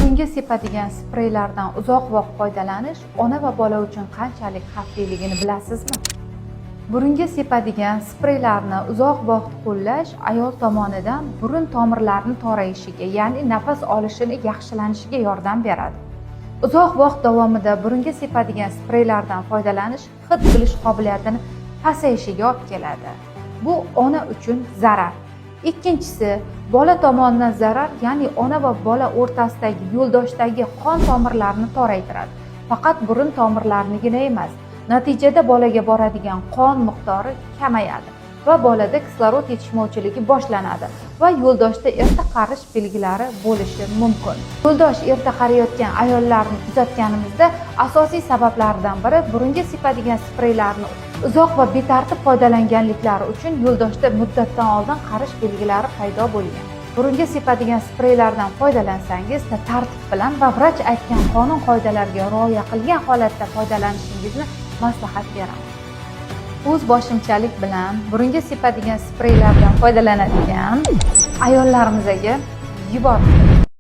Burunga sepadigan spreylardan uzoq vaqt foydalanish ona va bola uchun qanchalik xavfliligini bilasizmi? Burunga sepadigan spreylarni uzoq vaqt qo'llash ayol tomonidan burun tomirlarini torayishiga, ya'ni nafas olishini yaxshilanishiga yordam beradi. Uzoq vaqt davomida burunga sepadigan spreylardan foydalanish hid bilish qobiliyatini pasayishiga olib keladi. Bu ona uchun zarar. Ikkinchisi, bola tomonidan zarar, ya'ni ona va bola o'rtasidagi yo'ldoshdagi qon tomirlarini toraytiradi. Faqat burun tomirlarinigina emas. Natijada bolaga boradigan qon miqdori kamayadi va bolada kislorod yetishmovchiligi boshlanadi va yo'ldoshda erta qarish belgilari bo'lishi mumkin. Yo'ldosh erta qariyotgan ayollarni kuzatganimizda asosiy sabablaridan biri burunga sepadigan spreylarni uzoq va betartib foydalanganliklari uchun yo'ldoshda muddatdan oldin qarish belgilari paydo bo'lgan. Burunga sepadigan spreylardan foydalansangiz tartib bilan va vrach aytgan qonun qoidalariga rioya qilgan holatda foydalanishingizni maslahat beraman. O'z boshimchalik bilan burunga sepadigan spreylardan foydalanadigan ayollarimizga yubordik.